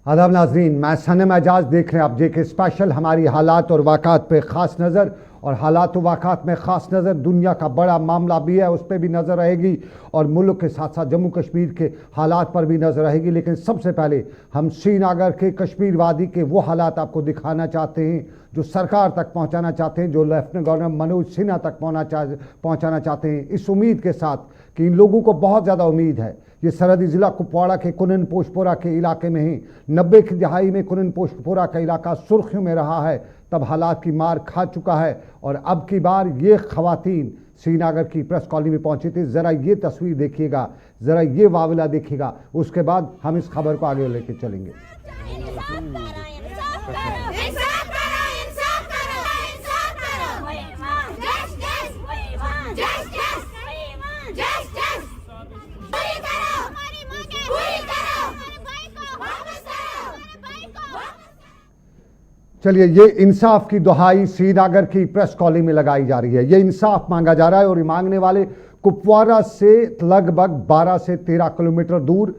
आदाब नाजरीन, मैं सनम एजाज देख रहे हैं आप जेके स्पेशल। हमारी हालात और वाक़ात पे ख़ास नज़र, और हालात और वाक़ात में ख़ास नज़र दुनिया का बड़ा मामला भी है, उस पर भी नज़र रहेगी, और मुल्क के साथ साथ जम्मू कश्मीर के हालात पर भी नज़र रहेगी। लेकिन सबसे पहले हम श्रीनगर के कश्मीर वादी के वो हालात आपको दिखाना चाहते हैं जो सरकार तक पहुँचाना चाहते हैं, जो लेफ्टिनेंट गवर्नर मनोज सिन्हा तक पहुँचाना चाहते हैं, इस उम्मीद के साथ कि इन लोगों को बहुत ज़्यादा उम्मीद है। ये सरहदी ज़िला कुपवाड़ा के कुनन पोशपोरा के इलाके में ही 90 की दहाई में कुनन पोशपोरा का इलाका सुर्खियों में रहा है, तब हालात की मार खा चुका है। और अब की बार ये ख़वातीन श्रीनगर की प्रेस कॉलोनी में पहुंची थी। ज़रा ये तस्वीर देखिएगा, ज़रा ये वावला देखिएगा, उसके बाद हम इस खबर को आगे लेके चलेंगे। चलिए, ये इंसाफ की दुहाई श्रीनगर की प्रेस कॉलोनी में लगाई जा रही है। ये इंसाफ मांगा जा रहा है और ये मांगने वाले कुपवाड़ा से लगभग 12 से 13 किलोमीटर दूर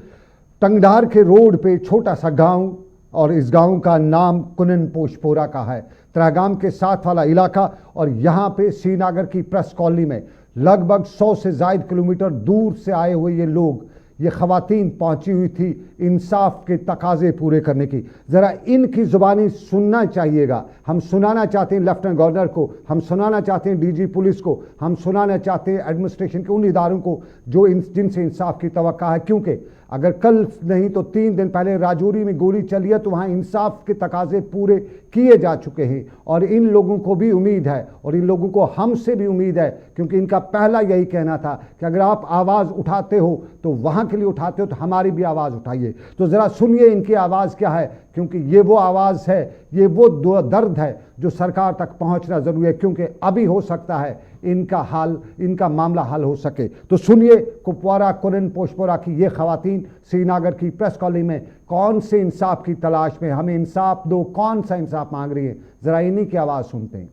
टंगधार के रोड पे छोटा सा गांव, और इस गांव का नाम कुनन पोशपोरा का है, त्रहगाम के साथ वाला इलाका। और यहाँ पे श्रीनगर की प्रेस कॉलोनी में लगभग 100 से ज़ायद किलोमीटर दूर से आए हुए ये लोग, ये ख़वातीन पहुंची हुई थी इंसाफ के तकाजे पूरे करने की। ज़रा इनकी ज़ुबानी सुनना चाहिएगा। हम सुनाना चाहते हैं लेफ्टिनेंट गवर्नर को, हम सुनाना चाहते हैं डीजी पुलिस को, हम सुनाना चाहते हैं एडमिनिस्ट्रेशन के उन इदारों को जो जिनसे इंसाफ की तवक्का है। क्योंकि अगर कल नहीं तो 3 दिन पहले राजौरी में गोली चली है, तो वहाँ इंसाफ के तकाजे पूरे किए जा चुके हैं। और इन लोगों को भी उम्मीद है, और इन लोगों को हमसे भी उम्मीद है, क्योंकि इनका पहला यही कहना था कि अगर आप आवाज़ उठाते हो तो वहाँ के लिए उठाते हो, तो हमारी भी आवाज़ उठाइए। तो ज़रा सुनिए इनकी आवाज़ क्या है, क्योंकि ये वो आवाज़ है, ये वो दर्द है जो सरकार तक पहुंचना ज़रूरी है, क्योंकि अभी हो सकता है इनका मामला हल हो सके। तो सुनिए कुपवाड़ा कुनन पोशपोरा की ये ख़वातीन श्रीनगर की प्रेस कॉलोनी में कौन से इंसाफ की तलाश में, हमें इंसाफ दो, कौन सा इंसाफ मांग रही है। ज़रा इन्हीं की आवाज़ सुनते हैं।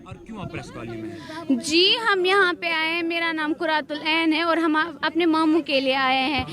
और क्यों आप प्रेस कॉलोनी में हैं? जी, हम यहाँ पे आए हैं, मेरा नाम कुरातुल ऐन है और हम अपने मामू के लिए आए हैं।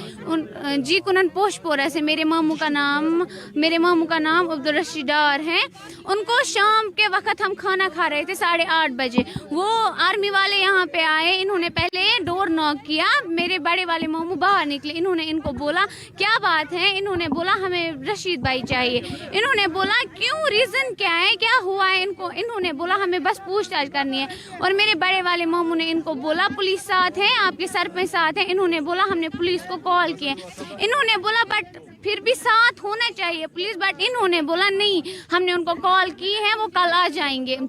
जी, कुनन पोशपोरा से मेरे मामू का नाम अब्दुल रशीद डार है। उनको शाम के वक्त हम खाना खा रहे थे 8:30 बजे, वो आर्मी वाले यहाँ पे आए। इन्होंने पहले डोर नॉक किया, मेरे बड़े वाले मामू बाहर निकले। इन्होंने इनको बोला क्या बात है, इन्होंने बोला हमें रशीद भाई चाहिए। इन्होंने बोला क्यों, रीज़न क्या है, क्या हुआ है इनको। इन्होंने बोला हमें बस पूछताछ करनी है। और मेरे बड़े वाले मामू ने इनको बोला पुलिस साथ है, आपके सरपंच साथ है। इन्होंने बोला हमने पुलिस को कॉल किया। इन्होंने बोला बट फिर भी साथ होना चाहिए पुलिस, बट इन्होंने बोला नहीं, हमने उनको कॉल की है, वो कल आ जाएंगे।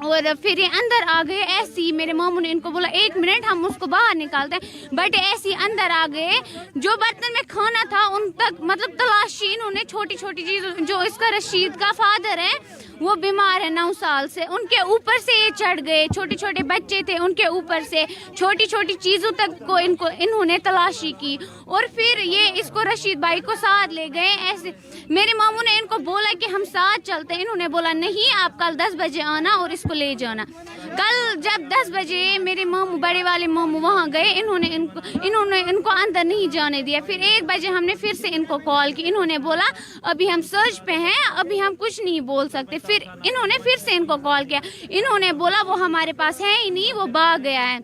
और फिर ये अंदर आ गए ऐसे ही। मेरे मामू ने इनको बोला 1 मिनट हम उसको बाहर निकालते हैं, बट ऐसे ही अंदर आ गए। जो बर्तन में खाना था उन तक मतलब तलाशी इन्होंने, छोटी छोटी चीज़ों, जो इसका रशीद का फादर है वो बीमार है 9 साल से, उनके ऊपर से ये चढ़ गए। छोटे छोटे बच्चे थे, उनके ऊपर से छोटी छोटी चीज़ों तक को इन्होंने तलाशी की। और फिर ये इसको रशीद भाई को साथ ले गए ऐसे। मेरे मामू ने इनको बोला कि हम साथ चलते हैं। इन्होंने बोला नहीं, आप कल 10 बजे आना और इसको ले जाना। कल जब 10 बजे मेरे मामू, बड़े वाले मामू वहाँ गए, इन्होंने इनको अंदर नहीं जाने दिया। फिर 1 बजे हमने फिर से इनको कॉल की। इन्होंने बोला अभी हम सर्च पे हैं, अभी हम कुछ नहीं बोल सकते। फिर इन्होंने फिर से इनको कॉल किया। इन्होंने बोला वो हमारे पास है ही नहीं, वो भाग गया है।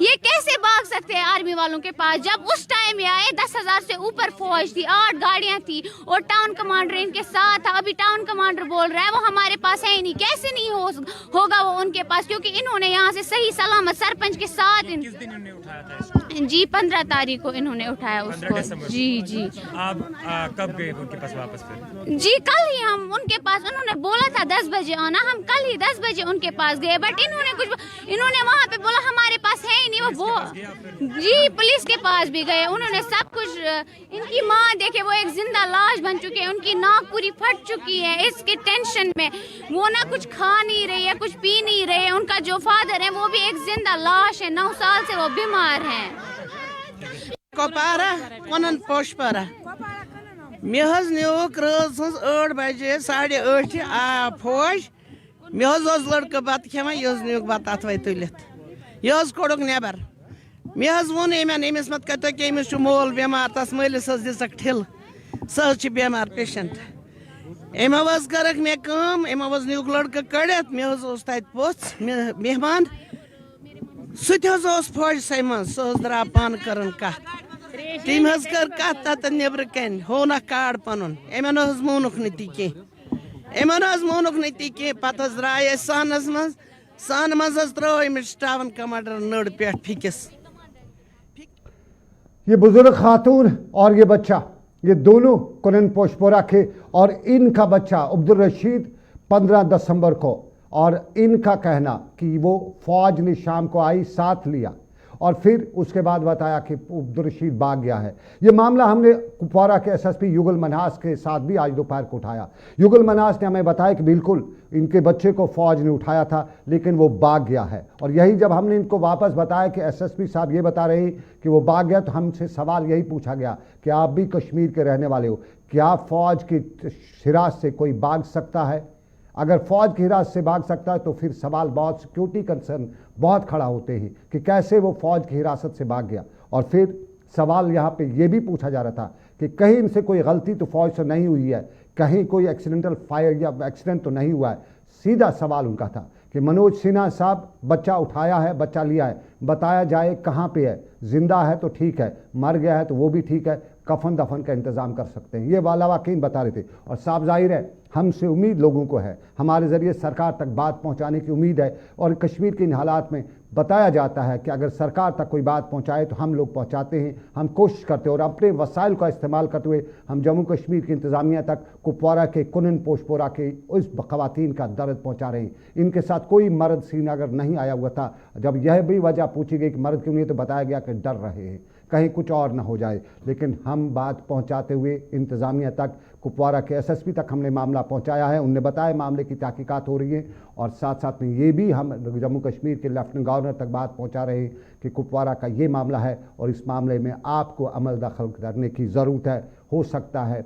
ये कैसे भाग सकते हैं आर्मी वालों के पास, जब उस टाइम ये आए 10,000 से ऊपर फौज थी, 8 गाड़ियां थी और टाउन कमांडर इनके साथ था। अभी टाउन कमांडर बोल रहा है वो हमारे पास है ही नहीं। कैसे नहीं होगा वो उनके पास, क्योंकि इन्होंने यहाँ से सही सलामत सरपंच के साथ किस दिन इन्होंने उठाया था इसको? जी 15 तारीख को इन्होंने उठाया उसको। जी आप कब गए उनके पास वापस फिर? जी कल ही हम उनके पास, उन्होंने बोला था 10 बजे आना, हम कल ही 10 बजे उनके पास गए। बट इन्होंने वहाँ पे बोला हमारे पास है ही नहीं। वो जी पुलिस के पास भी गए, उन्होंने सब कुछ। इनकी माँ देखे वो एक जिंदा लाश बन चुकी है, उनकी नाक पूरी फट चुकी है। इसके टेंशन में वो ना कुछ खा नहीं रही है, कुछ पी नहीं रहे। उनका जो फादर है वो भी एक जिंदा लाश है, 9 साल से वो बीमार है। कुपवाड़ा कुनन पोशपोरा मे न्यूक रज 8 बजे 8:30 आ फौज। मे लड़का बत खेवान, यह न्यूक बत अथवे तुलित, यह कोड़क नबर। मे वोन अमिस मत कत अमिस मोल बेमार, तस मलिस दिसक ठिल। सह बेमार पेशेंट अमो करक मे कम अमो नुक लड़का कड़ित मे तत पोथ मेहमान सह फौज सै मज सह द्राव पान कर तम कर कत तत नबर कन होन कार्ड पन अमन मोनुक नी कह मोनुक नी कह पे द्राय सानस मज सान मज त्रो स्टावन कमांडर नड़ पे फिकिस। ये बुजुर्ग खातून और ये बच्चा, ये दोनों कुनन पोशपोरा के, और इनका बच्चा अब्दुल रशीद 15 दिसंबर को, और इनका कहना कि वो फौज ने शाम को आई साथ लिया और फिर उसके बाद बताया कि अब्दुल रशीद भाग गया है। ये मामला हमने कुपवारा के एसएसपी युगल मन्हास के साथ भी आज दोपहर को उठाया। युगल मन्हास ने हमें बताया कि बिल्कुल इनके बच्चे को फौज ने उठाया था लेकिन वो भाग गया है। और यही जब हमने इनको वापस बताया कि एसएसपी साहब ये बता रहे हैं कि वो भाग गया, तो हमसे सवाल यही पूछा गया कि आप भी कश्मीर के रहने वाले हो, क्या फौज की हिरासत से कोई भाग सकता है? अगर फौज की हिरासत से भाग सकता है तो फिर सवाल बहुत सिक्योरिटी कंसर्न बहुत खड़ा होते हैं कि कैसे वो फौज की हिरासत से भाग गया। और फिर सवाल यहाँ पे ये भी पूछा जा रहा था कि कहीं इनसे कोई गलती तो फौज से नहीं हुई है, कहीं कोई एक्सीडेंटल फायर या एक्सीडेंट तो नहीं हुआ है। सीधा सवाल उनका था कि मनोज सिन्हा साहब बच्चा उठाया है, बच्चा लिया है, बताया जाए कहाँ पे है, जिंदा है तो ठीक है, मर गया है तो वो भी ठीक है, कफन दफन का इंतज़ाम कर सकते हैं। ये वाला वाकई बता रहे थे। और साफ जाहिर है हमसे उम्मीद लोगों को है, हमारे ज़रिए सरकार तक बात पहुंचाने की उम्मीद है। और कश्मीर के इन हालात में बताया जाता है कि अगर सरकार तक कोई बात पहुंचाए तो हम लोग पहुंचाते हैं, हम कोशिश करते हैं और अपने वसाइल का इस्तेमाल करते हुए हम जम्मू कश्मीर की इंतज़ामिया तक कुपवारा के कुनन पोशपोरा के उस ख़वातीन का दर्द पहुंचा रहे हैं। इनके साथ कोई मर्द श्रीनगर नहीं आया हुआ था। जब यह भी वजह पूछी गई कि मर्द क्यों नहीं, तो बताया गया कि डर रहे हैं कहीं कुछ और ना हो जाए। लेकिन हम बात पहुंचाते हुए इंतज़ामिया तक, कुपवारा के एसएसपी तक हमने मामला पहुंचाया है। उनने बताया मामले की तहकीकात हो रही है और साथ साथ में ये भी हम जम्मू कश्मीर के लेफ्टिनेंट गवर्नर तक बात पहुंचा रहे हैं कि कुपवारा का ये मामला है और इस मामले में आपको अमल दखल करने की ज़रूरत है। हो सकता है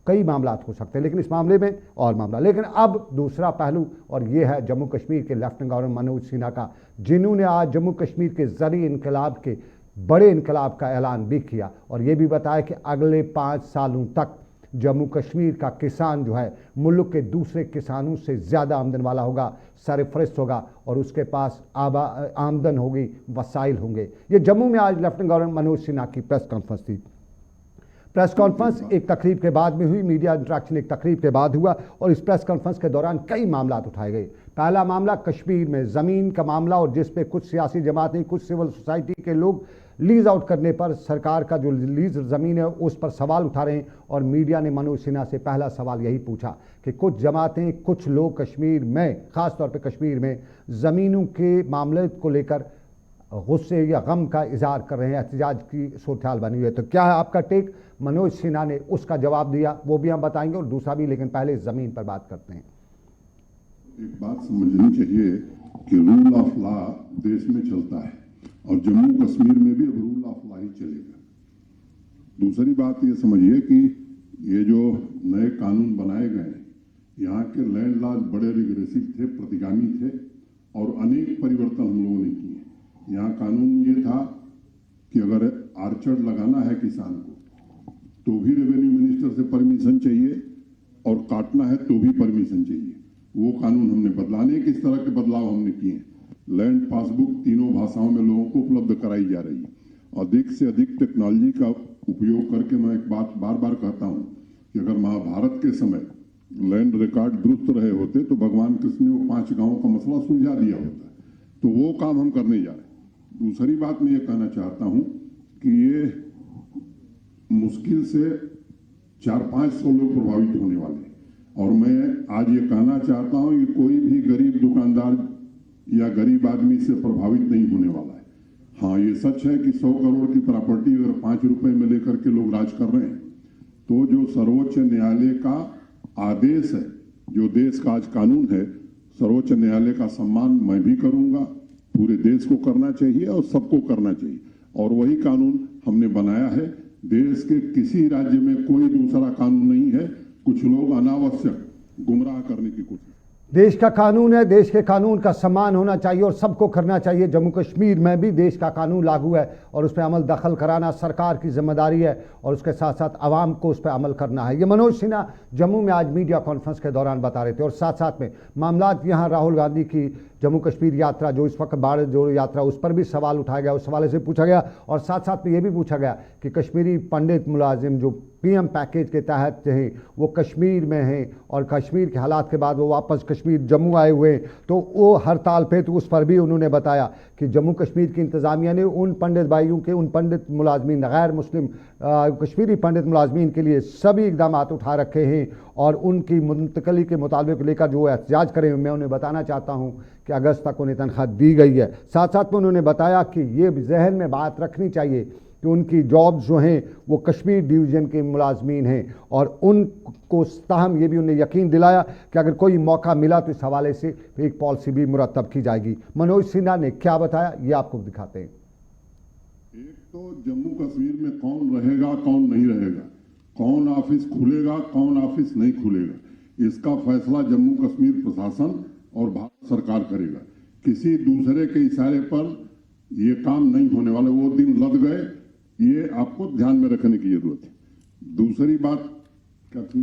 कई मामला हो सकते हैं लेकिन इस मामले में और मामला। लेकिन अब दूसरा पहलू, और ये है जम्मू कश्मीर के लेफ्टिनेंट गवर्नर मनोज सिन्हा का, जिन्होंने आज जम्मू कश्मीर के ज़री इनकलाब के बड़े इनकलाब का ऐलान भी किया और ये भी बताया कि अगले 5 सालों तक जम्मू कश्मीर का किसान जो है मुल्क के दूसरे किसानों से ज़्यादा आमदन वाला होगा, सरफरस्त होगा और उसके पास आमदन होगी, वसाइल होंगे। ये जम्मू में आज लेफ्टिनेंट गवर्नर मनोज सिन्हा की प्रेस कॉन्फ्रेंस थी। प्रेस कॉन्फ्रेंस एक तकरीब के बाद में हुई, मीडिया इंटरेक्शन एक तकरीब के बाद हुआ और इस प्रेस कॉन्फ्रेंस के दौरान कई मामला उठाए गए। पहला मामला कश्मीर में ज़मीन का मामला, और जिस पे कुछ सियासी जमातें, कुछ सिविल सोसाइटी के लोग लीज आउट करने पर सरकार का जो लीज ज़मीन है उस पर सवाल उठा रहे हैं। और मीडिया ने मनोज सिन्हा से पहला सवाल यही पूछा कि कुछ जमातें, कुछ लोग कश्मीर में, ख़ास तौर पे कश्मीर में ज़मीनों के मामले को लेकर गुस्से या गम का इजहार कर रहे हैं, एहतजाज की सूरत हाल बनी हुई है। तो क्या है आपका टेक? मनोज सिन्हा ने उसका जवाब दिया, वो भी हम बताएंगे और दूसरा भी, लेकिन पहले ज़मीन पर बात करते हैं। एक बात समझनी चाहिए कि रूल ऑफ लॉ देश में चलता है और जम्मू कश्मीर में भी अब रूल ऑफ लॉ ही चलेगा। दूसरी बात ये समझिए कि ये जो नए कानून बनाए गए, यहाँ के लैंड लॉज बड़े रिग्रेसिव थे, प्रतिगामी थे और अनेक परिवर्तन हम लोगों ने किए। यहाँ कानून ये था कि अगर आर्चर लगाना है किसान को तो भी रेवेन्यू मिनिस्टर से परमिशन चाहिए और काटना है तो भी परमिशन चाहिए। वो कानून हमने बदलाने किस तरह के बदलाव हमने किए। लैंड पासबुक तीनों भाषाओं में लोगों को उपलब्ध कराई जा रही है। अधिक से अधिक टेक्नोलॉजी का उपयोग करके मैं एक बात बार बार कहता हूँ कि अगर महाभारत के समय लैंड रिकॉर्ड दुरुस्त रहे होते तो भगवान कृष्ण ने वो 5 गांवों का मसला सुलझा दिया होता। तो वो काम हम करने जा रहे हैं। दूसरी बात मैं ये कहना चाहता हूँ कि ये मुश्किल से 400-500 लोग प्रभावित होने वाले हैं और मैं आज ये कहना चाहता हूँ कि कोई भी गरीब दुकानदार या गरीब आदमी से प्रभावित नहीं होने वाला है। हाँ, ये सच है कि 100 करोड़ की प्रॉपर्टी अगर 5 रुपए में लेकर के लोग राज कर रहे हैं तो जो सर्वोच्च न्यायालय का आदेश है, जो देश का आज कानून है, सर्वोच्च न्यायालय का सम्मान मैं भी करूंगा, पूरे देश को करना चाहिए और सबको करना चाहिए और वही कानून हमने बनाया है। देश के किसी राज्य में कोई दूसरा कानून नहीं है। कुछ लोग अनावश्यक गुमराह करने की कोशिश। देश का कानून है, देश के कानून का सम्मान होना चाहिए और सबको करना चाहिए। जम्मू कश्मीर में भी देश का कानून लागू है और उस पर अमल दखल कराना सरकार की जिम्मेदारी है और उसके साथ साथ आवाम को उस पर अमल करना है। ये मनोज सिन्हा जम्मू में आज मीडिया कॉन्फ्रेंस के दौरान बता रहे थे। और साथ साथ में मामला यहाँ राहुल गांधी की जम्मू कश्मीर यात्रा जो इस वक्त भारत जोड़ो यात्रा, उस पर भी सवाल उठाया गया, उस हवाले से पूछा गया। और साथ साथ में ये भी पूछा गया कि कश्मीरी पंडित मुलाजिम जो पीएम पैकेज के तहत हैं वो कश्मीर में हैं और कश्मीर के हालात के बाद वो वापस कश्मीर जम्मू आए हुए हैं, तो वो हड़ताल पे, तो उस पर भी उन्होंने बताया कि जम्मू कश्मीर की इंतज़ामिया ने उन पंडित भाइयों के, उन पंडित मुलाजमीन, गैर मुस्लिम कश्मीरी पंडित मुलाजमीन के लिए सभी इकदाम उठा रखे हैं और उनकी मुंतकली के मुताबिक लेकर जो एहतजाज करें। मैं उन्हें बताना चाहता हूँ कि अगस्त तक उन्हें तनख्वाह दी गई है। साथ साथ में उन्होंने बताया कि ये जहन में बात रखनी चाहिए कि उनकी जॉब्स जो हैं वो कश्मीर डिवीज़न के मुलाजमीन हैं और उनको ताहम ये भी उन्हें यकीन दिलाया कि अगर कोई मौका मिला तो इस हवाले से एक पॉलिसी भी मुरतब की जाएगी। मनोज सिन्हा ने क्या बताया ये आपको दिखाते हैं। एक तो जम्मू कश्मीर में कौन रहेगा कौन नहीं रहेगा, कौन ऑफिस खुलेगा कौन ऑफिस नहीं खुलेगा, इसका फैसला जम्मू कश्मीर प्रशासन और भारत सरकार करेगा। किसी दूसरे के इशारे पर ये काम नहीं होने वाला। वो दिन लद गए, ये आपको ध्यान में रखने की जरूरत है। दूसरी बात क्या थी?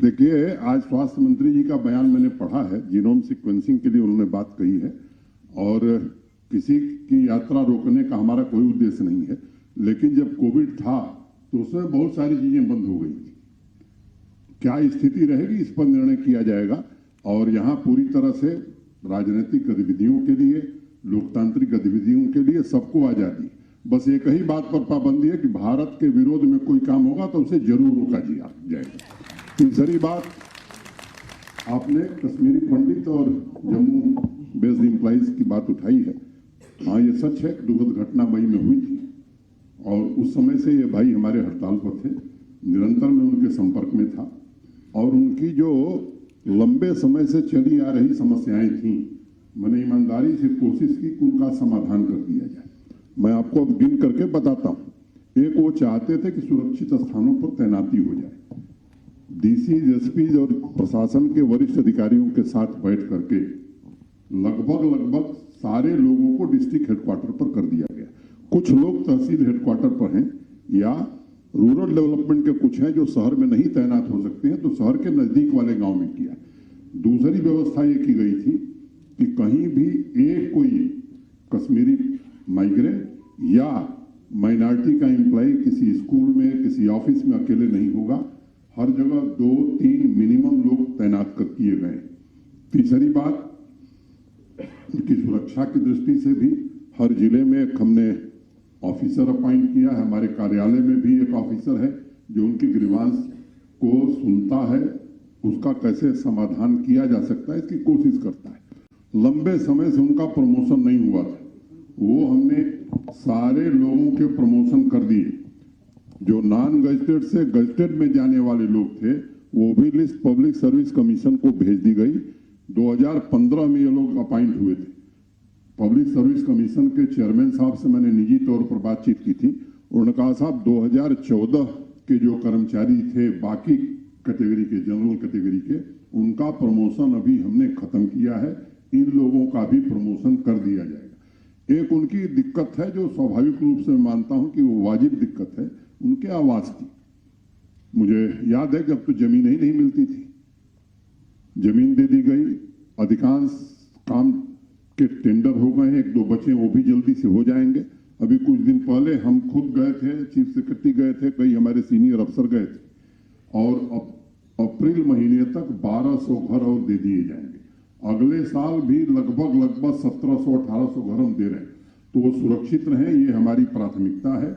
देखिए, आज स्वास्थ्य मंत्री जी का बयान मैंने पढ़ा है। जीनोम सीक्वेंसिंग के लिए उन्होंने बात कही है और किसी की यात्रा रोकने का हमारा कोई उद्देश्य नहीं है, लेकिन जब कोविड था तो उसमें बहुत सारी चीजें बंद हो गई थी। क्या स्थिति रहेगी इस पर निर्णय किया जाएगा और यहाँ पूरी तरह से राजनीतिक गतिविधियों के लिए, लोकतांत्रिक गतिविधियों के लिए सबको आजादी। बस एक ही बात पर पाबंदी है कि भारत के विरोध में कोई काम होगा तो उसे जरूर रोका जाएगा। तीसरी बात, आपने कश्मीरी पंडित और जम्मू बेस्ड एम्प्लॉइज की बात उठाई है। हाँ, ये सच है, दुखद घटना मई में हुई थी और उस समय से ये भाई हमारे हड़ताल पर थे। निरंतर मैं उनके संपर्क में था और उनकी जो लंबे समय से चली आ रही समस्याएं थीं, मैंने ईमानदारी से कोशिश की कि उनका समाधान कर दिया जाए। मैं आपको अब गिन करके बताता हूं। एक, वो चाहते थे कि सुरक्षित स्थानों पर तैनाती हो जाए। डीसी, एसपी और प्रशासन के वरिष्ठ अधिकारियों के साथ बैठ करके लगभग सारे लोगों को डिस्ट्रिक्ट हेडक्वार्टर पर कर दिया गया। कुछ लोग तहसील हेडक्वार्टर पर हैं या रूरल डेवलपमेंट के कुछ हैं जो शहर में नहीं तैनात हो सकते हैं, तो शहर के नजदीक वाले गांव में किया। दूसरी व्यवस्था ये की गई थी कि कहीं भी एक कोई कश्मीरी माइग्रेंट या माइनॉरिटी का एम्प्लॉय किसी स्कूल में, किसी ऑफिस में अकेले नहीं होगा। हर जगह 2-3 मिनिमम लोग तैनात कर किए गए। तीसरी बात, उनकी सुरक्षा की दृष्टि से भी हर जिले में एक हमने ऑफिसर अपॉइंट किया है। हमारे कार्यालय में भी एक ऑफिसर है जो उनकी ग्रीवांस को सुनता है, उसका कैसे समाधान किया जा सकता है इसकी कोशिश करता है। लंबे समय से उनका प्रमोशन नहीं हुआ था, वो हमने सारे लोगों के प्रमोशन कर दिए। जो नॉन गजटेड से गजटेड में जाने वाले लोग थे वो भी लिस्ट पब्लिक सर्विस कमीशन को भेज दी गई। 2015 में ये लोग अपॉइंट हुए थे। पब्लिक सर्विस कमीशन के चेयरमैन साहब से मैंने निजी तौर पर बातचीत की थी। उन्होंने कहा, साहब 2014 के जो कर्मचारी थे बाकी कैटेगरी के, जनरल कैटेगरी के, उनका प्रमोशन अभी हमने खत्म किया है। इन लोगों का भी प्रमोशन कर दिया जाएगा। एक उनकी दिक्कत है जो स्वाभाविक रूप से मैं मानता हूं कि वो वाजिब दिक्कत है, उनके आवास की। मुझे याद है कि अब तो जमीन ही नहीं मिलती थी, जमीन दे दी गई। अधिकांश काम के टेंडर हो गए हैं, 1-2 बचे वो भी जल्दी से हो जाएंगे। अभी कुछ दिन पहले हम खुद गए थे, चीफ सेक्रेटरी गए थे, कई हमारे सीनियर अफसर गए थे और अप्रैल महीने तक 1200 घर और दे दिए जाएंगे। अगले साल भी लगभग 1700-1800 घर हम दे रहे हैं। तो वो सुरक्षित रहें, ये हमारी प्राथमिकता है।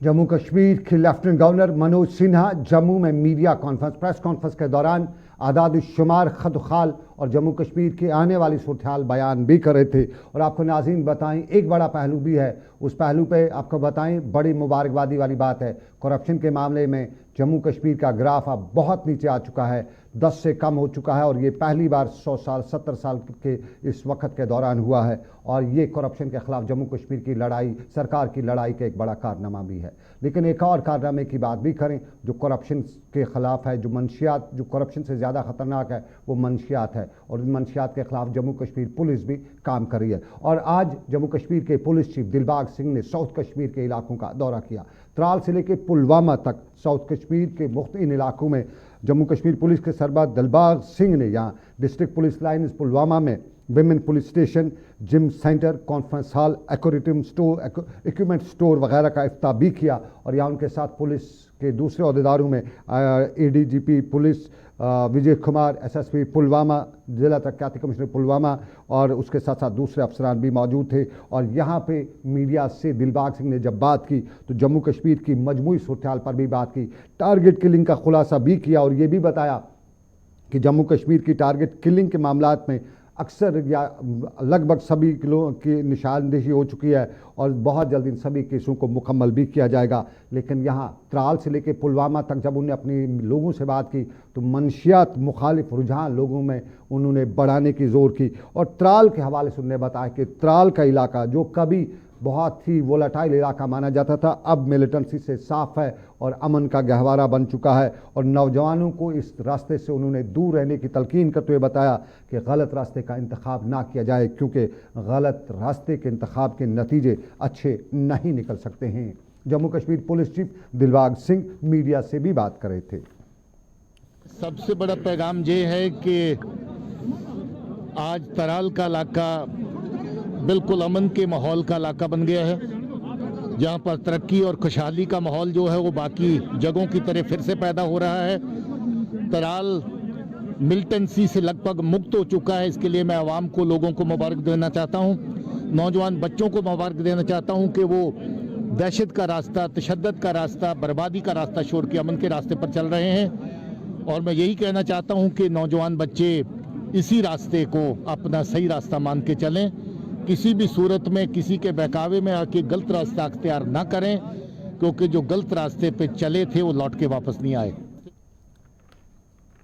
जम्मू कश्मीर के लेफ्टिनेंट गवर्नर मनोज सिन्हा जम्मू में मीडिया कॉन्फ्रेंस, प्रेस कॉन्फ्रेंस के दौरान आदाद शुमार, खतखाल और जम्मू कश्मीर के आने वाली सूरत बयान भी कर रहे थे। और आपको नाज़रीन बताएं, एक बड़ा पहलू भी है, उस पहलू पे आपको बताएं, बड़ी मुबारकबादी वाली बात है। करप्शन के मामले में जम्मू कश्मीर का ग्राफ अब बहुत नीचे आ चुका है, 10 से कम हो चुका है, और ये पहली बार 100 साल 70 साल के इस वक्त के दौरान हुआ है। और ये करप्शन के खिलाफ जम्मू कश्मीर की लड़ाई, सरकार की लड़ाई का एक बड़ा कारनामा भी है। लेकिन एक और कारनामे की बात भी करें जो करप्शन के खिलाफ है, जो मंशियात, जो करप्शन से ज़्यादा ख़तरनाक है वो मंशियात है, और इन मंशियात के खिलाफ जम्मू कश्मीर पुलिस भी काम कर रही है। और आज जम्मू कश्मीर के पुलिस चीफ दिलबाग सिंह ने साउथ कश्मीर के इलाकों का दौरा किया। त्राल से लेकर पुलवामा तक साउथ कश्मीर के मुख्तलिफ इलाकों में जम्मू कश्मीर पुलिस के सरबराह दिलबाग सिंह ने यहाँ डिस्ट्रिक्ट पुलिस लाइन्स पुलवामा में women police station, gym centre, conference hall, aquarium store, equipment store वगैरह का इफ्ताह भी किया। और यहाँ उनके साथ पुलिस के दूसरे अहदेदारों में ADGP police Vijay Kumar, SSP Pulwama, जिला तरक्याती कमिश्नर पुलवामा और उसके साथ साथ दूसरे अफसरान भी मौजूद थे। और यहाँ पे मीडिया से दिलबाग सिंह ने जब बात की तो जम्मू कश्मीर की मजमूई सूरत पर भी बात की, टारगेट किलिंग का खुलासा भी किया और ये भी बताया कि जम्मू कश्मीर की टारगेट किलिंग के मामलात में अक्सर या लगभग सभी किलों की निशानदेही हो चुकी है और बहुत जल्द इन सभी केसों को मुकम्मल भी किया जाएगा। लेकिन यहाँ त्राल से लेकर पुलवामा तक जब उन्होंने अपने लोगों से बात की तो मंशियात मुखालिफ रुझान लोगों में उन्होंने बढ़ाने की ज़ोर की। और त्राल के हवाले से उन्होंने बताया कि त्राल का इलाका जो कभी बहुत ही वोलाटाइल इलाका माना जाता था, अब मिलिटेंसी से साफ है और अमन का गहवारा बन चुका है। और नौजवानों को इस रास्ते से उन्होंने दूर रहने की तलकीन करते हुए बताया कि गलत रास्ते का इंतखाब ना किया जाए, क्योंकि गलत रास्ते के इंतखाब के नतीजे अच्छे नहीं निकल सकते हैं। Jammu Kashmir police chief Dilbag Singh media से भी बात कर रहे थे। सबसे बड़ा पैगाम ये है कि आज तराल का इलाका बिल्कुल अमन के माहौल का इलाका बन गया है, जहाँ पर तरक्की और खुशहाली का माहौल जो है वो बाकी जगहों की तरह फिर से पैदा हो रहा है। तराल मिलिटेंसी से लगभग मुक्त हो चुका है। इसके लिए मैं आवाम को, लोगों को मुबारक देना चाहता हूँ, नौजवान बच्चों को मुबारक देना चाहता हूँ कि वो दहशत का रास्ता, तशद्दुद का रास्ता, बर्बादी का रास्ता छोड़ के अमन के रास्ते पर चल रहे हैं। और मैं यही कहना चाहता हूँ कि नौजवान बच्चे इसी रास्ते को अपना सही रास्ता मान के चलें, किसी भी सूरत में किसी के बहकावे में आके गलत रास्ता अख्तियार ना करें, क्योंकि जो गलत रास्ते पे चले थे वो लौट के वापस नहीं आए।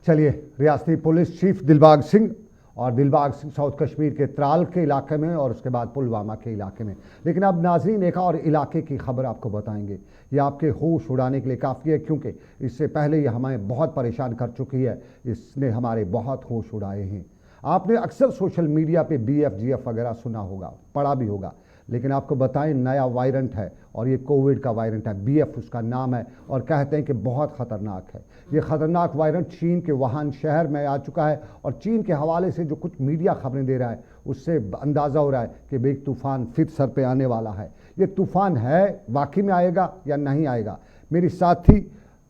चलिए, रियासती पुलिस चीफ दिलबाग सिंह और दिलबाग सिंह साउथ कश्मीर के त्राल के इलाके में और उसके बाद पुलवामा के इलाके में। लेकिन अब नाज़रीन एक और इलाके की खबर आपको बताएंगे, ये आपके होश उड़ाने के लिए काफ़ी है, क्योंकि इससे पहले ये हमें बहुत परेशान कर चुकी है, इसने हमारे बहुत होश उड़ाए हैं। आपने अक्सर सोशल मीडिया पे BF-GF वगैरह सुना होगा, पढ़ा भी होगा, लेकिन आपको बताएं नया वायरेंट है और ये कोविड का वायरेंट है, BF उसका नाम है, और कहते हैं कि बहुत ख़तरनाक है। ये ख़तरनाक वायरेंट चीन के वुहान शहर में आ चुका है और चीन के हवाले से जो कुछ मीडिया खबरें दे रहा है उससे अंदाज़ा हो रहा है कि एक तूफ़ान फिर सर पे आने वाला है। ये तूफ़ान है, वाकई में आएगा या नहीं आएगा? मेरी साथी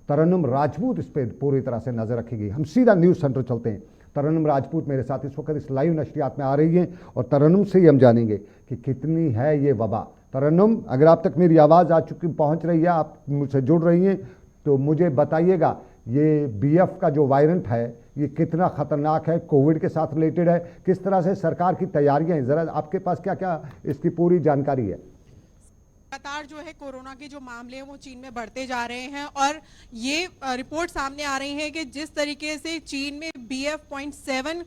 तरन्नुम राजपूत इस पर पूरी तरह से नज़र रखेगी। हम सीधा न्यूज़ सेंटर चलते हैं। तरन्नुम राजपूत मेरे साथ इस वक्त इस लाइव नशरियात में आ रही हैं और तरन्नुम से ही हम जानेंगे कि कितनी है ये वबा। तरन्नुम, अगर आप तक मेरी आवाज़ आ चुकी पहुंच रही है, आप मुझसे जुड़ रही हैं, तो मुझे बताइएगा ये BF का जो वायरेंट है ये कितना ख़तरनाक है, कोविड के साथ रिलेटेड है, किस तरह से सरकार की तैयारियां हैं, ज़रा आपके पास क्या क्या इसकी पूरी जानकारी है? लगातार जो है कोरोना के जो मामले हैं वो चीन में बढ़ते जा रहे हैं और ये रिपोर्ट सामने आ रही है कि जिस तरीके से चीन में BF.7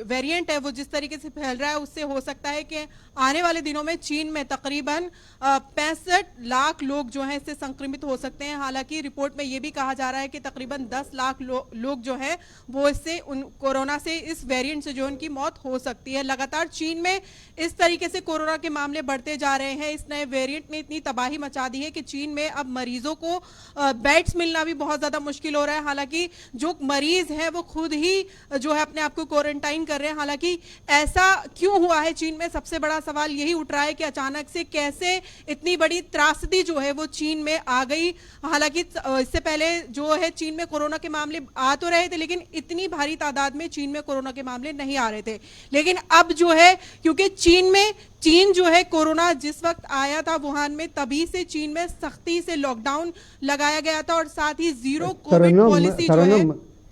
वेरिएंट है वो जिस तरीके से फैल रहा है, उससे हो सकता है कि आने वाले दिनों में चीन में तकरीबन 65 लाख लोग जो हैं इससे संक्रमित हो सकते हैं। हालांकि रिपोर्ट में ये भी कहा जा रहा है कि तकरीबन 10 लाख लोग जो हैं वो इससे कोरोना से, इस वेरिएंट से जो उनकी मौत हो सकती है। लगातार चीन में इस तरीके से कोरोना के मामले बढ़ते जा रहे हैं। इस नए वेरिएंट ने इतनी तबाही मचा दी है कि चीन में अब मरीजों को बेड्स मिलना भी बहुत ज्यादा मुश्किल हो रहा है। हालांकि जो मरीज हैं वो खुद ही जो है अपने आप को क्वारंटाइन कर रहे हैं। हालांकि ऐसा क्यों हुआ है चीन में, सबसे बड़ा सवाल यही उठ रहा है कि अचानक से कैसे इतनी बड़ी त्रासदी जो है वो चीन में आ गई। हालांकि इससे पहले जो है चीन में कोरोना के मामले आ तो रहे थे, लेकिन इतनी भारी तादाद में चीन में कोरोना के मामले नहीं आ रहे थे। लेकिन अब जो है, क्योंकि चीन जो है कोरोना जिस वक्त आया था वुहान में, तभी से चीन में सख्ती से लॉकडाउन लगाया गया था और साथ ही जीरो कोविड पॉलिसी जो है।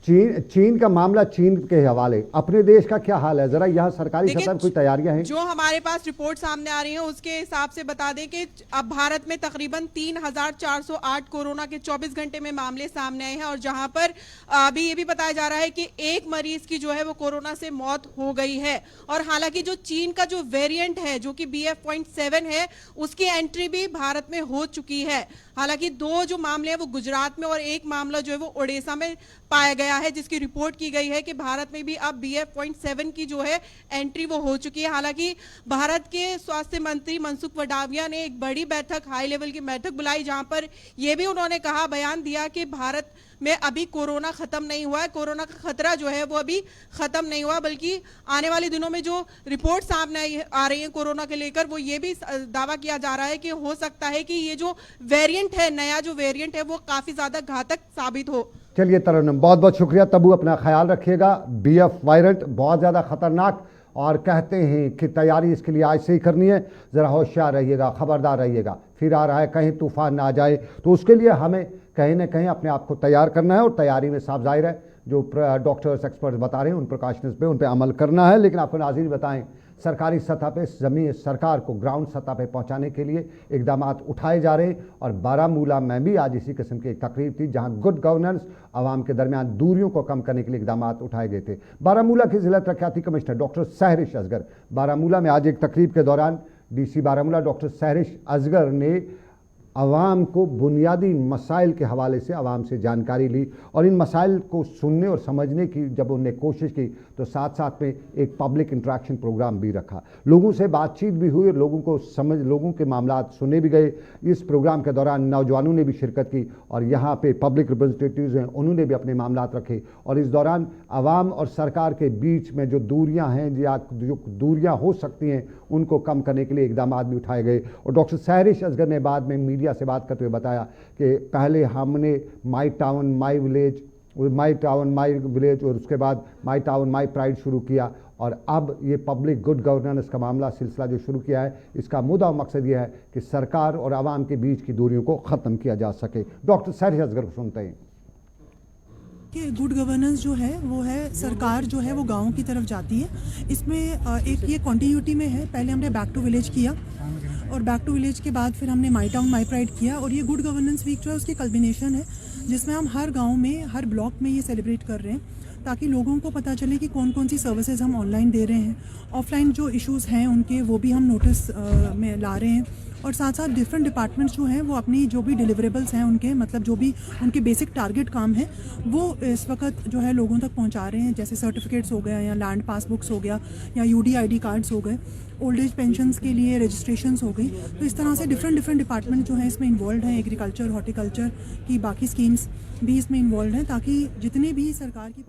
चीन का मामला चीन के हवाले, अपने देश का क्या हाल है, जरा यहाँ सरकारी देखिए, सतह पर कोई तैयारियां हैं? जो हमारे पास रिपोर्ट सामने आ रही है उसके हिसाब से बता दें कि अब भारत में तकरीबन 3,408 कोरोना के 24 घंटे में मामले सामने आए हैं, और जहां पर अभी ये भी बताया जा रहा है कि एक मरीज की जो है वो कोरोना से मौत हो गई है। और हालांकि जो चीन का जो वेरिएंट है जो कि BF.7 है, उसकी एंट्री भी भारत में हो चुकी है। हालांकि 2 जो मामले हैं वो गुजरात में और एक मामला जो है वो ओडिशा में पाया गया है, जिसकी रिपोर्ट की गई है कि भारत में भी अब BF.7 की जो है एंट्री वो हो चुकी है। हालांकि भारत के स्वास्थ्य मंत्री मनसुख वडाविया ने एक बड़ी बैठक, हाई लेवल की बैठक बुलाई, जहां पर यह भी उन्होंने कहा, बयान दिया कि भारत में अभी कोरोना खत्म नहीं हुआ है, कोरोना का खतरा जो है वो अभी खत्म नहीं हुआ, बल्कि आने वाले दिनों में जो रिपोर्ट सामने आ रही है कोरोना के लेकर, वो ये भी दावा किया जा रहा है कि हो सकता है कि ये जो वेरिएंट है, नया जो वेरिएंट है, वो काफी ज्यादा घातक साबित हो। चलिए तरन्नुम, बहुत बहुत शुक्रिया। तबू अपना ख्याल रखिएगा। BF वेरिएंट बहुत ज़्यादा खतरनाक, और कहते हैं कि तैयारी इसके लिए आज से ही करनी है। ज़रा होशियार रहिएगा, खबरदार रहिएगा, फिर आ रहा है कहीं तूफान ना आ जाए, तो उसके लिए हमें कहीं ना कहीं अपने आप को तैयार करना है। और तैयारी में साफ जाहिर है जो डॉक्टर्स एक्सपर्ट्स बता रहे हैं उन प्रिकॉशंस पे, उन पे अमल करना है। लेकिन आपको नाज़रीन बताएं, सरकारी सतह पे, ज़मीन सरकार को ग्राउंड सतह पे पहुंचाने के लिए इकदाम उठाए जा रहे हैं। और बारामूला में भी आज इसी किस्म की एक तकरीब थी जहां गुड गवर्नेंस, आवाम के दरमियान दूरियों को कम करने के लिए इकदाम उठाए गए थे। बारामूला के ज़िला तरक्याती कमिश्नर डॉक्टर सहरिश असगर बारामूला में आज एक तकरीब के दौरान DC बारामूला डॉक्टर सहरिश असगर ने आवाम को बुनियादी मसाइल के हवाले से आवाम से जानकारी ली, और इन मसाइल को सुनने और समझने की जब उन्होंने कोशिश की तो साथ साथ में एक पब्लिक इंटरेक्शन प्रोग्राम भी रखा। लोगों से बातचीत भी हुई और लोगों के मामलात सुने भी गए। इस प्रोग्राम के दौरान नौजवानों ने भी शिरकत की, और यहाँ पे पब्लिक रिप्रेजेंटेटिव्स हैं, उन्होंने भी अपने मामलात रखे। और इस दौरान आवाम और सरकार के बीच में जो दूरियाँ हैं या जो दूरियाँ हो सकती हैं, उनको कम करने के लिए इकदाम भी उठाए गए। और डॉक्टर सहरिश असगर ने बाद में मीडिया से बात करते हुए बताया कि पहले हमने माई टाउन माई विलेज और उसके बाद माई टाउन माई प्राइड शुरू किया, और अब ये पब्लिक गुड गवर्नेंस का मामला सिलसिला जो शुरू किया है, इसका मुद्दा और मकसद यह है कि सरकार और आवाम के बीच की दूरियों को ख़त्म किया जा सके। डॉक्टर सहरिश असगर को सुनते हैं कि गुड गवर्नेंस जो है वो है, सरकार जो है वो गाँव की तरफ जाती है। इसमें एक ये कॉन्टिन्यूटी में है। पहले हमने बैक टू विलेज किया, और बैक टू विलेज के बाद फिर हमने माई टाउन माई प्राइड किया, और ये गुड गवर्नेंस वीक जो है उसकी कल्बिनेशन है, जिसमें हम हर गांव में, हर ब्लॉक में ये सेलिब्रेट कर रहे हैं, ताकि लोगों को पता चले कि कौन कौन सी सर्विसेज हम ऑनलाइन दे रहे हैं, ऑफलाइन जो इश्यूज़ हैं उनके वो भी हम नोटिस में ला रहे हैं, और साथ साथ डिफरेंट डिपार्टमेंट्स जो हैं वो अपनी जो भी डिलीवरेबल्स हैं उनके, मतलब जो भी उनके बेसिक टारगेट काम है वो इस वक्त जो है लोगों तक पहुंचा रहे हैं। जैसे सर्टिफिकेट्स हो गया, या लैंड पासबुक्स हो गया, या UDID कार्ड्स हो गए, ओल्ड एज पेंशन्स के लिए रजिस्ट्रेशंस हो गई। तो इस तरह से डिफरेंट डिपार्टमेंट जो है इसमें इन्वॉल्व हैं। एग्रीकल्चर, हॉर्टिकल्चर की बाकी स्कीम्स भी इसमें इन्वॉल्व हैं, ताकि जितने भी सरकार की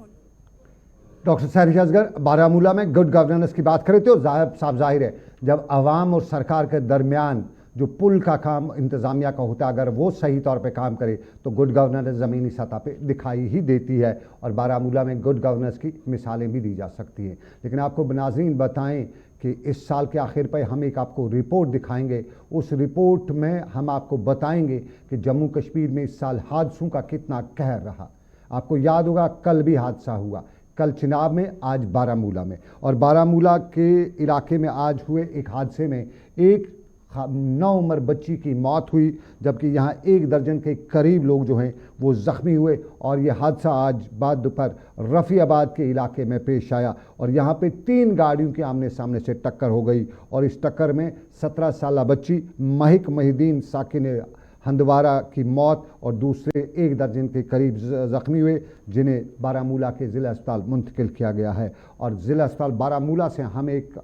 डॉक्टर सहरिश असगर बारामूला में गुड गवर्नेंस की बात करें तो साफ जाहिर है जब आवाम और सरकार के दरमियान जो पुल का काम इंतज़ामिया का होता है, अगर वो सही तौर पे काम करे तो गुड गवर्नेंस ज़मीनी सतह पे दिखाई ही देती है। और बारामूला में गुड गवर्नेंस की मिसालें भी दी जा सकती हैं। लेकिन आपको नाज़रीन बताएं कि इस साल के आखिर पर हम एक आपको रिपोर्ट दिखाएंगे। उस रिपोर्ट में हम आपको बताएंगे कि जम्मू कश्मीर में इस साल हादसों का कितना कहर रहा। आपको याद होगा कल भी हादसा हुआ, कल चिनाब में, आज बारामूला में। और बारामूला के इलाके में आज हुए एक हादसे में एक 9 उम्र बच्ची की मौत हुई, जबकि यहाँ 1 दर्जन के करीब लोग जो हैं वो ज़ख्मी हुए। और ये हादसा आज बाद दोपहर रफ़ियाबाद के इलाके में पेश आया, और यहाँ पे 3 गाड़ियों के आमने सामने से टक्कर हो गई, और इस टक्कर में 17 साल बच्ची महिक महिदीन साकिन हंदवारा की मौत और दूसरे 1 दर्जन के करीब ज़ख्मी हुए, जिन्हें बारामूला के ज़िला अस्पताल मुंतकिल किया गया है। और ज़िला अस्पताल बारामूला से हमें एक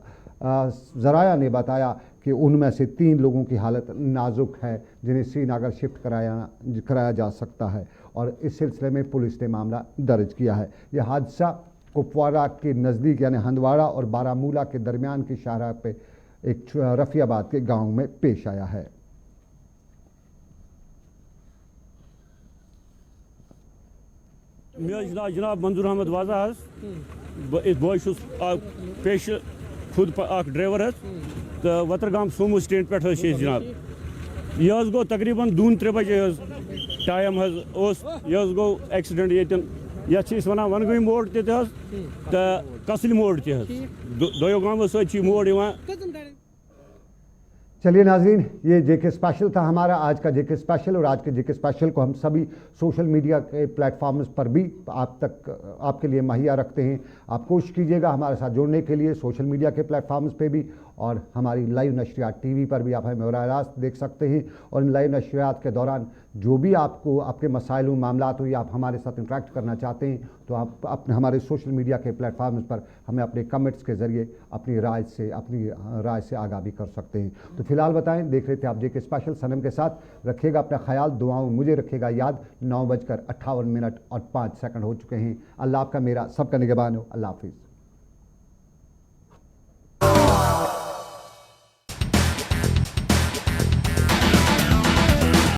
ज़राया ने बताया कि उनमें से 3 लोगों की हालत नाजुक है, जिन्हें श्रीनगर शिफ्ट कराया जा सकता है। और इस सिलसिले में पुलिस ने मामला दर्ज किया है। यह हादसा कुपवाड़ा के नज़दीक यानी हंदवाड़ा और बारामूला के दरमियान की शाहराह पे एक रफ़ियाबाद के गांव में पेश आया है। जनाब मंजूर अहमद वाजा बॉय पेश खुद ड्राइवर तो वतरगाम सोमो स्टैंड पे जनाब यह गो तकरीबन 2-3 बजे टाइम यह गो एक्सीडेंट ये ये वन वनगई मोड़ तो कसल मोड़ दो गाँव सत मोड़। चलिए नाजरीन, ये जेके स्पेशल था हमारा आज का जेके स्पेशल, और आज के जेके स्पेशल को हम सभी सोशल मीडिया के प्लेटफॉर्म्स पर भी आपके लिए मुहैया रखते हैं। आप कोशिश कीजिएगा हमारे साथ जुड़ने के लिए सोशल मीडिया के प्लेटफॉर्म्स पे भी, और हमारी लाइव नशरियात टीवी पर भी आप हमें बराह रास्त देख सकते हैं। और इन लाइव नशरियात के दौरान जो भी आपको आपके मसाइल मामलात हो या आप हमारे साथ इंटरेक्ट करना चाहते हैं तो आप अपने हमारे सोशल मीडिया के प्लेटफॉर्म्स पर हमें अपने कमेंट्स के ज़रिए अपनी राय से आगाह भी कर सकते हैं। तो फिलहाल बताएं, देख रहे थे आप जेके स्पेशल सनम के साथ। रखिएगा अपना ख्याल, दुआओं मुझे रखिएगा याद। 9:58 और 5 सेकंड हो चुके हैं। अल्लाह आपका मेरा सबका निगहबान हो। अल्लाह हाफिज़।